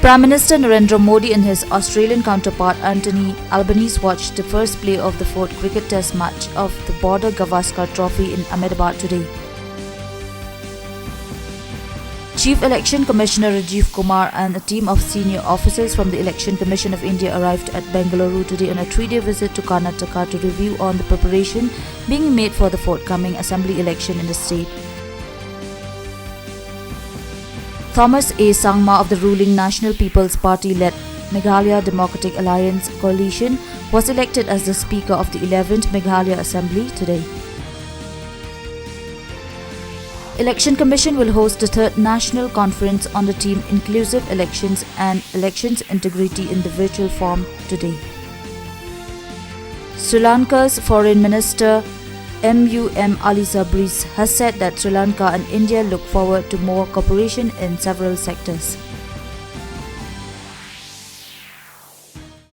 Prime Minister Narendra Modi and his Australian counterpart Anthony Albanese watched the first play of the fourth cricket test match of the Border Gavaskar Trophy in Ahmedabad today. Chief Election Commissioner Rajiv Kumar and a team of senior officers from the Election Commission of India arrived at Bengaluru today on a 3-day visit to Karnataka to review on the preparation being made for the forthcoming assembly election in the state. Thomas A. Sangma of the ruling National People's Party-led Meghalaya Democratic Alliance coalition was elected as the Speaker of the 11th Meghalaya Assembly today. Election Commission will host the third National Conference on the theme Inclusive Elections and Elections Integrity in the virtual form today. Sri Lanka's Foreign Minister Ali Sabris has said that Sri Lanka and India look forward to more cooperation in several sectors.